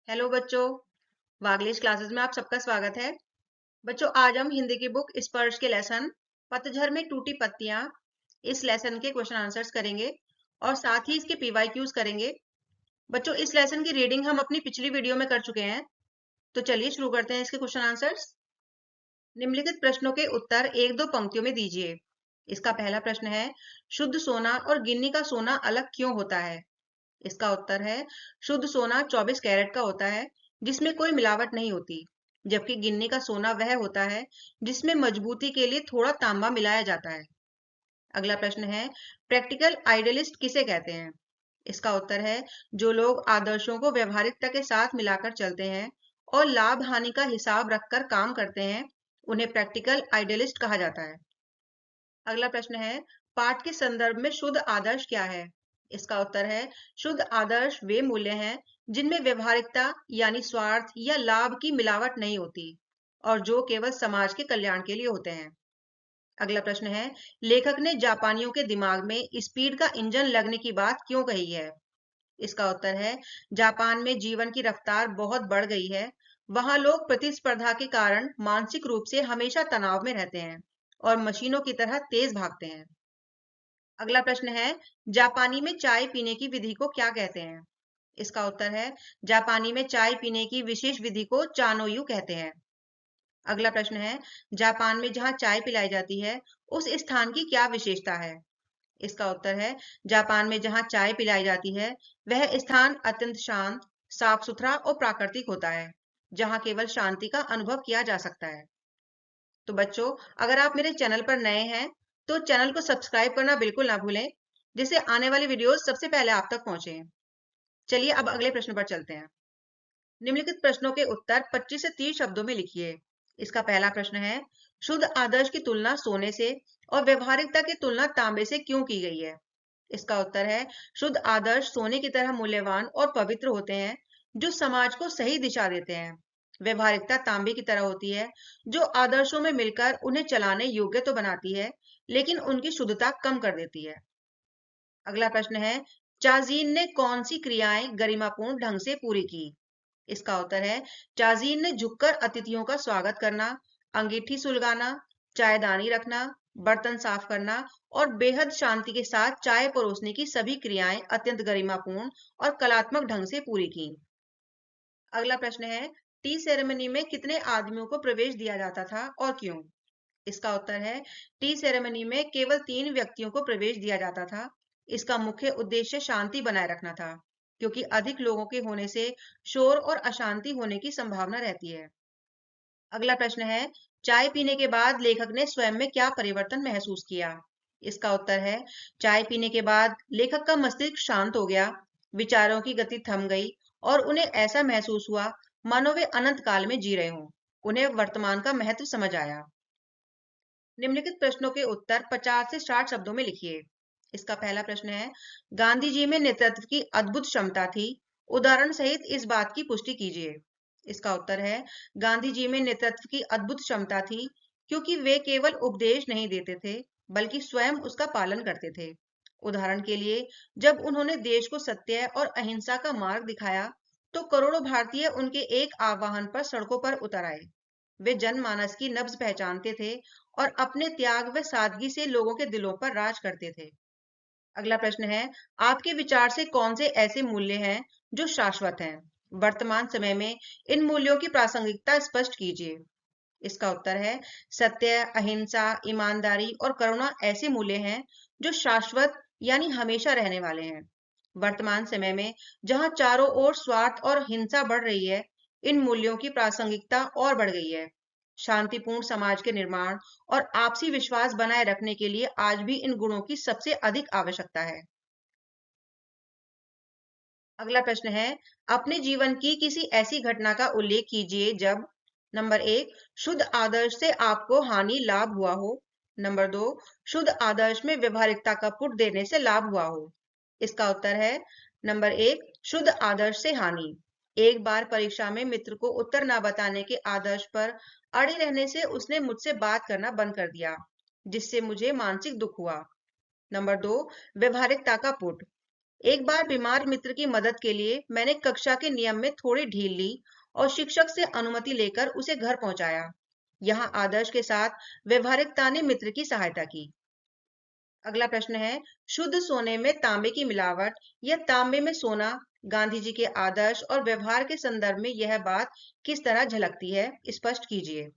Hello बच्चों। वागलिश classes में आप सबका स्वागत है। बच्चों, आज हम हिंदी की बुक स्पर्श के लेसन पतझर में टूटी पत्तियां इस लेसन के क्वेश्चन आंसर्स करेंगे और साथ ही इसके पीवाईक्यूज करेंगे। बच्चों, इस लेसन की रीडिंग हम अपनी पिछली वीडियो में कर चुके हैं, तो चलिए शुरू करते हैं इसके क्वेश्चन आंसर्स। निम्नलिखित प्रश्नों के उत्तर एक दो पंक्तियों में दीजिए। इसका पहला प्रश्न है, शुद्ध सोना और गिन्नी का सोना अलग क्यों होता है? इसका उत्तर है, शुद्ध सोना 24 कैरेट का होता है जिसमें कोई मिलावट नहीं होती, जबकि गिन्नी का सोना वह होता है जिसमें मजबूती के लिए थोड़ा तांबा मिलाया जाता है। अगला प्रश्न है, प्रैक्टिकल आइडियलिस्ट किसे कहते हैं? इसका उत्तर है, जो लोग आदर्शों को व्यवहारिकता के साथ मिलाकर चलते हैं और लाभ हानि का हिसाब रखकर काम करते हैं, उन्हें प्रैक्टिकल आइडियलिस्ट कहा जाता है। अगला प्रश्न है, पाठ के संदर्भ में शुद्ध आदर्श क्या है? इसका उत्तर है, शुद्ध आदर्श वे मूल्य हैं जिनमें व्यवहारिकता यानी स्वार्थ या लाभ की मिलावट नहीं होती और जो केवल समाज के कल्याण के लिए होते हैं। अगला प्रश्न है, लेखक ने जापानियों के दिमाग में स्पीड का इंजन लगने की बात क्यों कही है? इसका उत्तर है, जापान में जीवन की रफ्तार बहुत बढ़ गई है। वहां लोग प्रतिस्पर्धा के कारण मानसिक रूप से हमेशा तनाव में रहते हैं और मशीनों की तरह तेज भागते हैं। अगला प्रश्न है, जापानी में चाय पीने की विधि को क्या कहते हैं? इसका उत्तर है, जापानी में चाय पीने की विशेष विधि को चानोयू कहते हैं। अगला प्रश्न है, जापान में जहां चाय पिलाई जाती है उस स्थान की क्या विशेषता है? इसका उत्तर है, जापान में जहां चाय पिलाई जाती है वह स्थान अत्यंत शांत, साफ सुथरा और प्राकृतिक होता है, जहां केवल शांति का अनुभव किया जा सकता है। तो बच्चों, अगर आप मेरे चैनल पर नए हैं तो चैनल को सब्सक्राइब करना बिल्कुल ना भूलें, जिससे आने वाली वीडियोस सबसे पहले आप तक पहुंचे। चलिए अब अगले प्रश्न पर चलते हैं। निम्नलिखित प्रश्नों के उत्तर 25 से 30 शब्दों में लिखिए। इसका पहला प्रश्न है, शुद्ध आदर्श की तुलना सोने से और व्यवहारिकता की तुलना तांबे से क्यों की गई है? इसका उत्तर है, शुद्ध आदर्श सोने की तरह मूल्यवान और पवित्र होते हैं जो समाज को सही दिशा देते हैं। व्यवहारिकता तांबे की तरह होती है जो आदर्शों में मिलकर उन्हें चलाने योग्य तो बनाती है, लेकिन उनकी शुद्धता कम कर देती है। अगला प्रश्न है, चाजीन ने कौन सी क्रियाएं गरिमापूर्ण ढंग से पूरी की? इसका उत्तर है, चाजीन ने झुककर अतिथियों का स्वागत करना, अंगीठी सुलगाना, चायदानी रखना, बर्तन साफ करना और बेहद शांति के साथ चाय परोसने की सभी क्रियाएं अत्यंत गरिमापूर्ण और कलात्मक ढंग से पूरी की। अगला प्रश्न है, टी सेरेमनी में कितने आदमियों को प्रवेश दिया जाता था और क्यों? इसका उत्तर है, टी सेरेमनी में केवल 3 व्यक्तियों को प्रवेश दिया जाता था। इसका मुख्य उद्देश्य शांति बनाए रखना था, क्योंकि अधिक लोगों के होने से शोर और अशांति होने की संभावना रहती है। अगला प्रश्न है, चाय पीने के बाद लेखक ने स्वयं में क्या परिवर्तन महसूस किया? इसका उत्तर है, चाय पीने के बाद लेखक का मस्तिष्क शांत हो गया, विचारों की गति थम गई और उन्हें ऐसा महसूस हुआ मानो वे अनंत काल में जी रहे हों। उन्हें वर्तमान का महत्व समझ आया। निम्नलिखित प्रश्नों के उत्तर 50 से 60 शब्दों में लिखिए। इसका पहला प्रश्न है, गांधी जी में नेतृत्व की अद्भुत क्षमता थी, उदाहरण सहित इस बात की पुष्टि कीजिए। इसका उत्तर है, गांधी जी में नेतृत्व की अद्भुत क्षमता थी क्योंकि वे केवल उपदेश नहीं देते थे बल्कि स्वयं उसका पालन करते थे। उदाहरण के लिए, जब उन्होंने देश को सत्य और अहिंसा का मार्ग दिखाया तो करोड़ों भारतीय उनके एक आह्वान पर सड़कों पर उतर आए। वे जनमानस की नब्ज पहचानते थे और अपने त्याग व सादगी से लोगों के दिलों पर राज करते थे। अगला प्रश्न है, आपके विचार से कौन से ऐसे मूल्य हैं जो शाश्वत हैं? वर्तमान समय में इन मूल्यों की प्रासंगिकता स्पष्ट कीजिए। इसका उत्तर है, सत्य, अहिंसा, ईमानदारी और करुणा ऐसे मूल्य हैं जो शाश्वत यानी हमेशा रहने वाले हैं। वर्तमान समय में जहां चारों ओर स्वार्थ और हिंसा बढ़ रही है, इन मूल्यों की प्रासंगिकता और बढ़ गई है। शांतिपूर्ण समाज के निर्माण और आपसी विश्वास बनाए रखने के लिए आज भी इन गुणों की सबसे अधिक आवश्यकता है। अगला प्रश्न है, अपने जीवन की किसी ऐसी घटना का उल्लेख कीजिए जब नंबर 1 शुद्ध आदर्श से आपको हानि लाभ हुआ हो। नंबर 2 शुद्ध आदर्श में व्यवहारिकता का पुट देने से लाभ हुआ हो। इसका उत्तर है, नंबर 1 शुद्ध आदर्श से हानि। एक बार परीक्षा में मित्र को उत्तर ना बताने के आदर्श पर अड़े रहने से उसने मुझसे बात करना बंद कर दिया, जिससे मुझे मानसिक दुख हुआ। नंबर 2 व्यवहारिकता का पुट। एक बार बीमार मित्र की मदद के लिए मैंने कक्षा के नियम में थोड़ी ढील ली और शिक्षक से अनुमति लेकर उसे घर पहुंचाया। यहाँ आदर्श के साथ व्यवहारिकता ने मित्र की सहायता की। अगला प्रश्न है, शुद्ध सोने में तांबे की मिलावट या तांबे में सोना गांधी जी के आदर्श और व्यवहार के संदर्भ में यह बात किस तरह झलकती है, स्पष्ट कीजिए।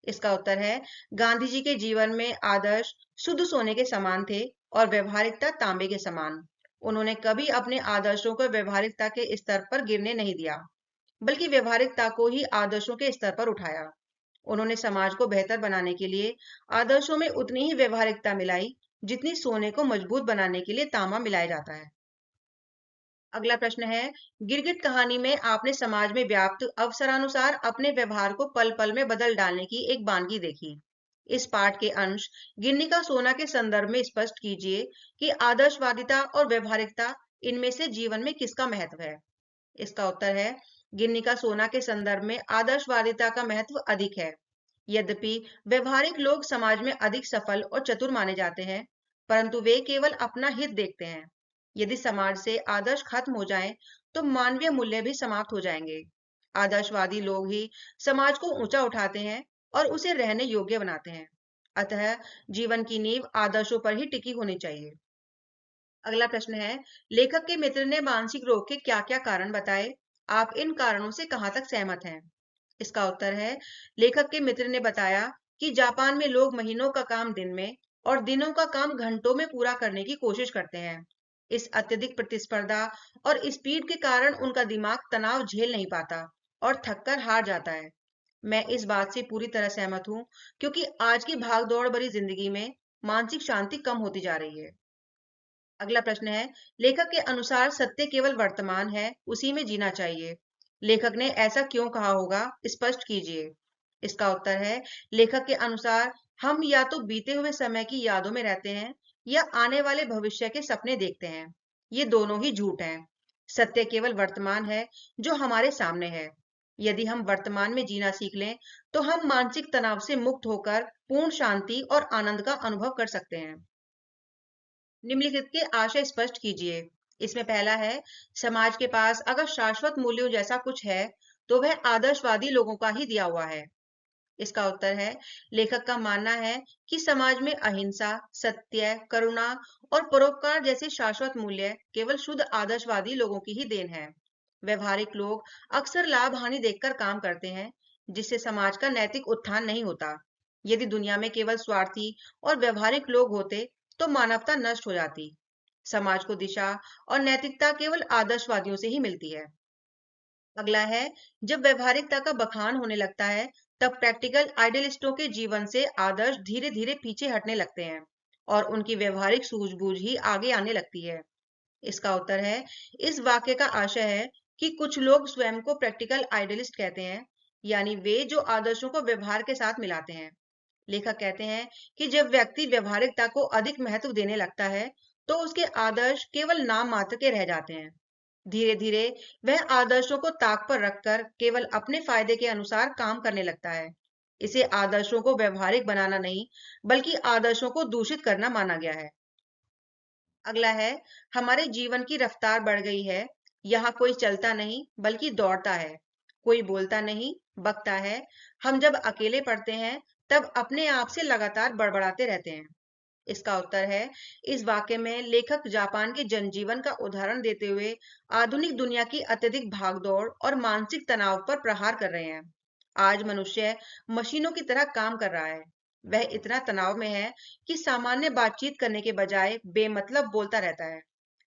इसका उत्तर है, गांधी जी के जीवन में आदर्श शुद्ध सोने के समान थे और व्यवहारिकता तांबे के समान। उन्होंने कभी अपने आदर्शों को व्यवहारिकता के स्तर पर गिरने नहीं दिया, बल्कि व्यवहारिकता को ही आदर्शों के स्तर पर उठाया। उन्होंने समाज को बेहतर बनाने के लिए आदर्शों में उतनी ही व्यवहारिकता मिलाई जितनी सोने को मजबूत बनाने के लिए तांबा मिलाया जाता है। अगला प्रश्न है, गिरगिट कहानी में आपने समाज में व्याप्त अवसरानुसार अपने व्यवहार को पल पल में बदल डालने की एक वानगी देखी। इस पाठ के अंश गिन्नी का सोना के संदर्भ में स्पष्ट कीजिए कि आदर्शवादिता और व्यवहारिकता इनमें से जीवन में किसका महत्व है। इसका उत्तर है, गिन्नी का सोना के संदर्भ में आदर्शवादिता का महत्व अधिक है। यद्यपि व्यवहारिक लोग समाज में अधिक सफल और चतुर माने जाते हैं, परंतु वे केवल अपना हित देखते हैं। यदि समाज से आदर्श खत्म हो जाएं, तो मानवीय मूल्य भी समाप्त हो जाएंगे। आदर्शवादी लोग ही समाज को ऊंचा उठाते हैं और उसे रहने योग्य बनाते हैं। अतः जीवन की नींव आदर्शों पर ही टिकी होनी चाहिए। अगला प्रश्न है, लेखक के मित्र ने मानसिक रोग के क्या-क्या कारण बताए? आप इन कारणों से कहां तक सहमत हैं? इसका उत्तर है, लेखक के मित्र ने बताया कि जापान में लोग महीनों का काम दिन में और दिनों का काम घंटों में पूरा करने की कोशिश करते हैं। इस अत्यधिक प्रतिस्पर्धा और स्पीड के कारण उनका दिमाग तनाव झेल नहीं पाता और थककर हार जाता है। मैं इस बात से पूरी तरह सहमत हूँ, क्योंकि आज की भागदौड़ भरी जिंदगी में मानसिक शांति कम होती जा रही है। अगला प्रश्न है, लेखक के अनुसार सत्य केवल वर्तमान है, उसी में जीना चाहिए। लेखक ने ऐसा क्यों कहा होगा, स्पष्ट कीजिए। इसका उत्तर है, लेखक के अनुसार हम या तो बीते हुए समय की यादों में रहते हैं या आने वाले भविष्य के सपने देखते हैं। ये दोनों ही झूठ हैं। सत्य केवल वर्तमान है जो हमारे सामने है। यदि हम वर्तमान में जीना सीख लें, तो हम मानसिक तनाव से मुक्त होकर पूर्ण शांति और आनंद का अनुभव कर सकते हैं। निम्नलिखित के आशय स्पष्ट कीजिए। इसमें पहला है, समाज के पास अगर शाश्वत मूल्यों जैसा कुछ है, तो वह आदर्शवादी लोगों का ही दिया हुआ है। इसका उत्तर है, लेखक का मानना है कि समाज में अहिंसा, सत्य, करुणा और परोपकार जैसे शाश्वत मूल्य केवल शुद्ध आदर्शवादी लोगों की ही देन है। व्यवहारिक लोग अक्सर लाभ हानि देखकर काम करते हैं, जिससे समाज का नैतिक उत्थान नहीं होता। यदि दुनिया में केवल स्वार्थी और व्यवहारिक लोग होते, तो मानवता नष्ट हो जाती। समाज को दिशा और नैतिकता केवल आदर्शवादियों से ही मिलती है। अगला है, जब व्यवहारिकता का बखान होने लगता है, तब प्रैक्टिकल आइडियलिस्टों के जीवन से आदर्श धीरे धीरे पीछे हटने लगते हैं और उनकी व्यवहारिक सूझबूझ ही आगे आने लगती है। इसका उत्तर है, इस वाक्य का आशय है कि कुछ लोग स्वयं को प्रैक्टिकल आइडियलिस्ट कहते हैं, यानी वे जो आदर्शों को व्यवहार के साथ मिलाते हैं। लेखक कहते हैं कि जब व्यक्ति व्यवहारिकता को अधिक महत्व देने लगता है, तो उसके आदर्श केवल नाम मात्र के रह जाते हैं। धीरे धीरे वह आदर्शों को ताक पर रखकर केवल अपने फायदे के अनुसार काम करने लगता है। इसे आदर्शों को व्यवहारिक बनाना नहीं, बल्कि आदर्शों को दूषित करना माना गया है। अगला है, हमारे जीवन की रफ्तार बढ़ गई है। यहाँ कोई चलता नहीं, बल्कि दौड़ता है। कोई बोलता नहीं, बकता है। हम जब अकेले पढ़ते हैं, तब अपने आप से लगातार बड़बड़ाते रहते हैं। इसका उत्तर है, इस वाक्य में लेखक जापान के जनजीवन का उदाहरण देते हुए आधुनिक दुनिया की अत्यधिक भागदौड़ और मानसिक तनाव पर प्रहार कर रहे हैं। आज मनुष्य मशीनों की तरह काम कर रहा है। वह इतना तनाव में है कि सामान्य बातचीत करने के बजाय बेमतलब बोलता रहता है।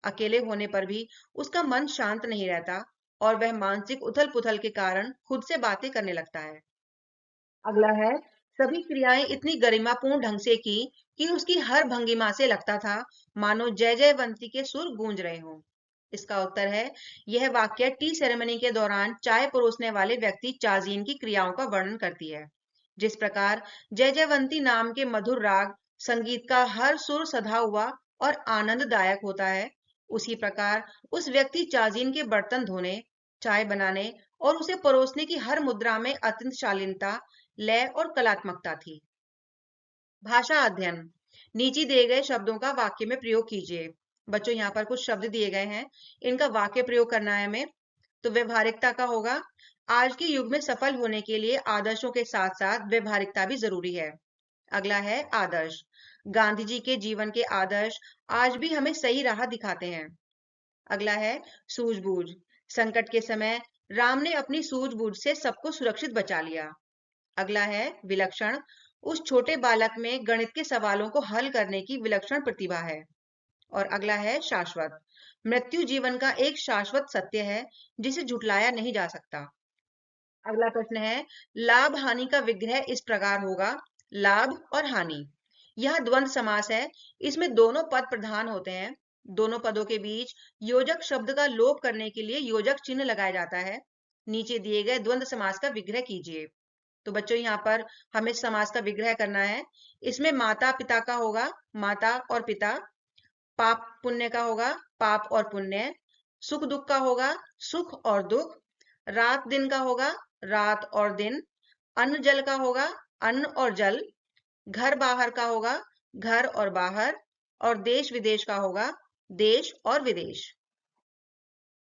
अकेले होने पर भी उसका मन शांत नहीं रहता और वह मानसिक उथल पुथल के कारण खुद से बातें करने लगता है। अगला है, सभी क्रियाएं इतनी गरिमापूर्ण ढंग से की कि उसकी हर भंगिमा से लगता था मानो जय जयवंती के सुर गूंज रहे हों। इसका उत्तर है, यह वाक्य टी सेरेमनी के दौरान चाय परोसने वाले व्यक्ति चाजीन की क्रियाओं का वर्णन करती है। जिस प्रकार जय जयवंती नाम के मधुर राग संगीत का हर सुर सधा हुआ और आनंददायक होता है, उसी प्रकार उस व्यक्ति चाजीन के बर्तन धोने, चाय बनाने और उसे परोसने की हर मुद्रा में अत्यंत शालीनता, लय और कलात्मकता थी। भाषा अध्ययन, नीचे दिए गए शब्दों का वाक्य में प्रयोग कीजिए। बच्चों यहाँ पर कुछ शब्द दिए गए हैं, इनका वाक्य प्रयोग करना है हमें। तो व्यवहारिकता का होगा, आज के युग में सफल होने के लिए आदर्शों के साथ साथ व्यवहारिकता भी जरूरी है। अगला है आदर्श, गांधी जी के जीवन के आदर्श आज भी हमें सही राह दिखाते हैं। अगला है सूझबूझ, संकट के समय राम ने अपनी सूझबूझ से सबको सुरक्षित बचा लिया। अगला है विलक्षण, उस छोटे बालक में गणित के सवालों को हल करने की विलक्षण प्रतिभा है। और अगला है शाश्वत, मृत्यु जीवन का एक शाश्वत सत्य है जिसे झुटलाया नहीं जा सकता। अगला प्रश्न है, लाभ हानि का विग्रह इस प्रकार होगा, लाभ और हानि। यह द्वंद्व समास है, इसमें दोनों पद प्रधान होते हैं। दोनों पदों के बीच योजक शब्द का लोप करने के लिए योजक चिन्ह लगाया जाता है। नीचे दिए गए द्वंद्व समास का विग्रह कीजिए। तो बच्चों यहाँ पर हमें समास का विग्रह करना है। इसमें माता पिता का होगा माता और पिता, पाप पुण्य का होगा पाप और पुण्य, सुख दुख का होगा सुख और दुख, रात दिन का होगा रात और दिन, अन्न जल का होगा अन्न और जल, घर बाहर का होगा घर और बाहर, और देश विदेश का होगा देश और विदेश।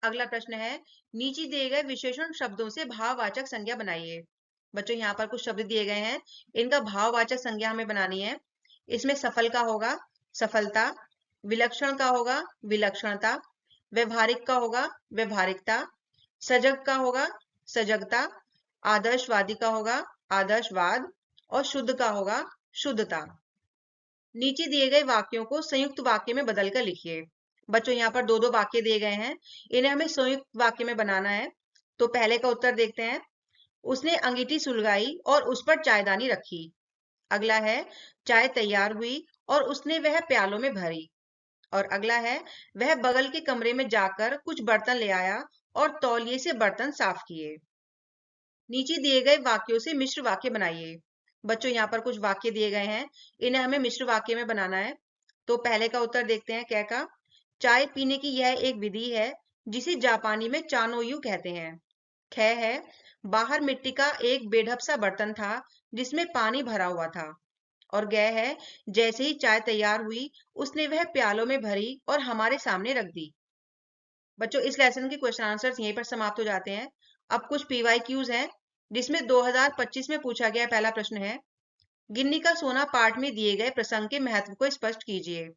अगला प्रश्न है, नीचे दिए गए विशेषण शब्दों से भाववाचक संज्ञा बनाइए। बच्चों यहाँ पर कुछ शब्द दिए गए हैं, इनका भाववाचक संज्ञा हमें बनानी है। इसमें सफल का होगा सफलता, विलक्षण का होगा विलक्षणता, व्यवहारिक का होगा व्यवहारिकता, सजग का होगा सजगता, आदर्शवादी का होगा आदर्शवाद, और शुद्ध का होगा शुद्धता। नीचे दिए गए वाक्यों को संयुक्त वाक्य में बदलकर लिखिए। बच्चों यहाँ पर दो दो वाक्य दिए गए हैं, इन्हें हमें संयुक्त वाक्य में बनाना है। तो पहले का उत्तर देखते हैं, उसने अंगीठी सुलगाई और उस पर चायदानी रखी। अगला है, चाय तैयार हुई और उसने वह प्यालों में भरी। और अगला है, वह बगल के कमरे में जाकर कुछ बर्तन ले आया और तौलिए से बर्तन साफ किए। नीचे दिए गए वाक्यों से मिश्र वाक्य बनाइए। बच्चों यहाँ पर कुछ वाक्य दिए गए हैं, इन्हें हमें मिश्र वाक्य में बनाना है। तो पहले का उत्तर देखते हैं, कै का, चाय पीने की यह एक विधि है जिसे जापानी में चानोयू कहते हैं। ख है, बाहर मिट्टी का एक बेढप सा बर्तन था जिसमें पानी भरा हुआ था। और ग है, जैसे ही चाय तैयार हुई उसने वह प्यालों में भरी और हमारे सामने रख दी। बच्चों इस लेसन के क्वेश्चन आंसर्स यहीं पर समाप्त हो जाते हैं। अब कुछ पीवाईक्यूज हैं, जिसमें 2025 में पूछा गया पहला प्रश्न है, गिन्नी का सोना पाठ में दिए गए प्रसंग के महत्व को स्पष्ट कीजिए।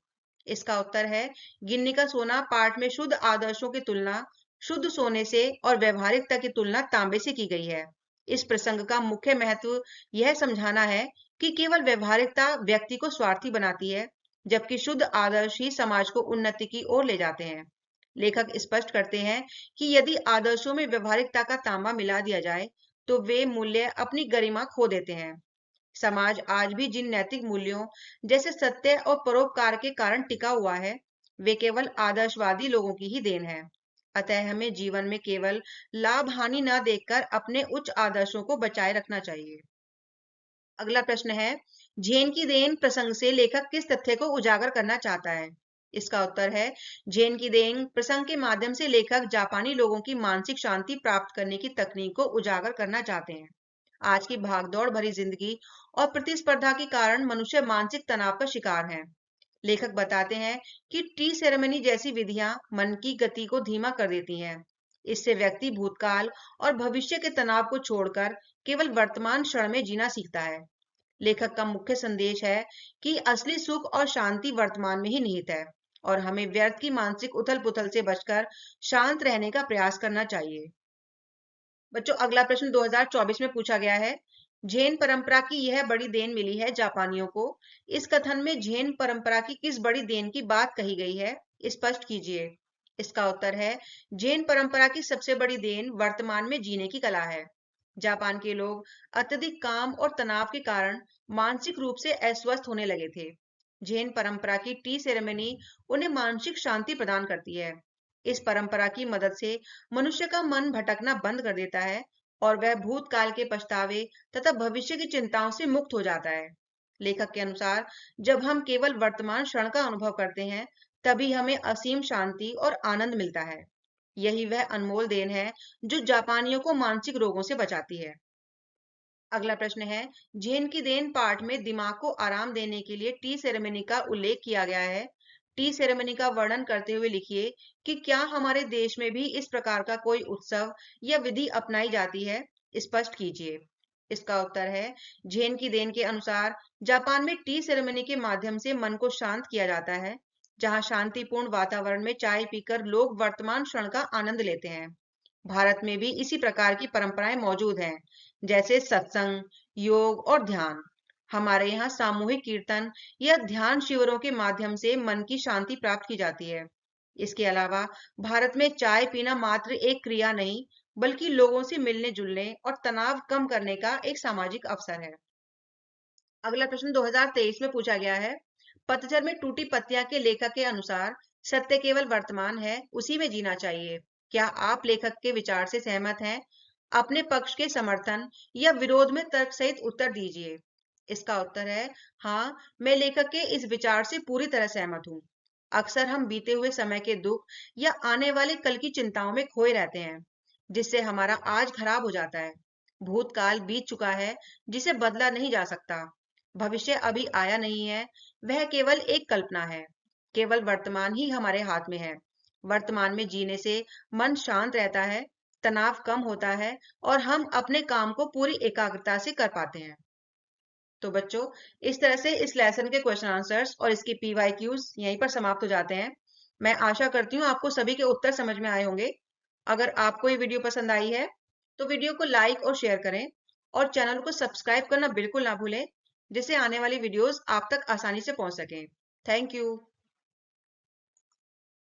इसका उत्तर है, गिन्नी का सोना पाठ में शुद्ध आदर्शों की तुलना शुद्ध सोने से और व्यवहारिकता की तुलना तांबे से की गई है। इस प्रसंग का मुख्य महत्व यह समझाना है कि केवल व्यवहारिकता व्यक्ति को स्वार्थी बनाती है, जबकि शुद्ध आदर्श ही समाज को उन्नति की ओर ले जाते हैं। लेखक स्पष्ट करते हैं कि यदि आदर्शों में व्यवहारिकता का तांबा मिला दिया जाए तो वे मूल्य अपनी गरिमा खो देते हैं। समाज आज भी जिन नैतिक मूल्यों जैसे सत्य और परोपकार के कारण टिका हुआ है, वे केवल आदर्शवादी लोगों की ही देन है। अतः हमें जीवन में केवल लाभ हानि न देखकर अपने उच्च आदर्शों को बचाए रखना चाहिए। अगला प्रश्न है, झेन की देन प्रसंग से लेखक किस तथ्य को उजागर करना चाहता है। इसका उत्तर है, झेन की देन प्रसंग के माध्यम से लेखक जापानी लोगों की मानसिक शांति प्राप्त करने की तकनीक को उजागर करना चाहते हैं। आज की भागदौड़ भरी जिंदगी और प्रतिस्पर्धा के कारण मनुष्य मानसिक तनाव का शिकार है। लेखक बताते हैं कि टी सेरेमनी जैसी विधियां मन की गति को धीमा कर देती हैं। इससे व्यक्ति भूतकाल और भविष्य के तनाव को छोड़कर केवल वर्तमान क्षण में जीना सीखता है। लेखक का मुख्य संदेश है कि असली सुख और शांति वर्तमान में ही निहित है और हमें व्यर्थ की मानसिक उथल पुथल से बचकर शांत रहने का प्रयास करना चाहिए। बच्चों अगला प्रश्न 2024 में पूछा गया है, झेन परंपरा की यह बड़ी देन मिली है जापानियों को। इस कथन में झेन परंपरा की किस बड़ी देन की बात कही गई है, स्पष्ट कीजिए। इसका उत्तर है, झेन परंपरा की सबसे बड़ी देन वर्तमान में जीने की कला है। जापान के लोग अत्यधिक काम और तनाव के कारण मानसिक रूप से अस्वस्थ होने लगे थे। झेन परंपरा की टी सेरेमनी उन्हें मानसिक शांति प्रदान करती है। इस परंपरा की मदद से मनुष्य का मन भटकना बंद कर देता है और वह भूतकाल के पछतावे तथा भविष्य की चिंताओं से मुक्त हो जाता है। लेखक के अनुसार जब हम केवल वर्तमान क्षण का अनुभव करते हैं, तभी हमें असीम शांति और आनंद मिलता है। यही वह अनमोल देन है जो जापानियों को मानसिक रोगों से बचाती है। अगला प्रश्न है, झेन की देन पाठ में दिमाग को आराम देने के लिए टी सेरेमनी का उल्लेख किया गया है। टी सेरेमनी का वर्णन करते हुए लिखिए कि क्या हमारे देश में भी इस प्रकार का कोई उत्सव या विधि अपनाई जाती है। स्पष्ट कीजिए। इसका उत्तर है झेन की देन के अनुसार जापान में टी सेरेमनी के माध्यम से मन को शांत किया जाता है, जहां शांतिपूर्ण वातावरण में चाय पीकर लोग वर्तमान क्षण का आनंद लेते हैं। भारत में भी इसी प्रकार की परंपराएं मौजूद हैं, जैसे सत्संग, योग और ध्यान। हमारे यहाँ सामूहिक कीर्तन या ध्यान शिविरों के माध्यम से मन की शांति प्राप्त की जाती है। इसके अलावा भारत में चाय पीना मात्र एक क्रिया नहीं, बल्कि लोगों से मिलने जुलने और तनाव कम करने का एक सामाजिक अवसर है। अगला प्रश्न 2023 में पूछा गया है। पतझर में टूटी पत्तियां के लेखक के अनुसार सत्य केवल वर्तमान है, उसी में जीना चाहिए। क्या आप लेखक के विचार से सहमत हैं? अपने पक्ष के समर्थन या विरोध में तर्क सहित उत्तर दीजिए। इसका उत्तर है हाँ, मैं लेखक के इस विचार से पूरी तरह सहमत हूँ। अक्सर हम बीते हुए समय के दुख या आने वाले कल की चिंताओं में खोए रहते हैं, जिससे हमारा आज खराब हो जाता है। भूतकाल बीत चुका है, जिसे बदला नहीं जा सकता। भविष्य अभी आया नहीं है, वह केवल एक कल्पना है। केवल वर्तमान ही हमारे हाथ में है। वर्तमान में जीने से मन शांत रहता है, तनाव कम होता है और हम अपने काम को पूरी एकाग्रता से कर पाते हैं। तो बच्चों, इस तरह से इस लेसन के क्वेश्चन आंसर्स और इसके पीवाईक्यूज यहीं पर समाप्त हो जाते हैं। मैं आशा करती हूँ आपको सभी के उत्तर समझ में आए होंगे। अगर आपको ये वीडियो पसंद आई है तो वीडियो को लाइक और शेयर करें और चैनल को सब्सक्राइब करना बिल्कुल ना भूलें, जिससे आने वाली वीडियोस आप तक आसानी से पहुंच सकें। Thank you.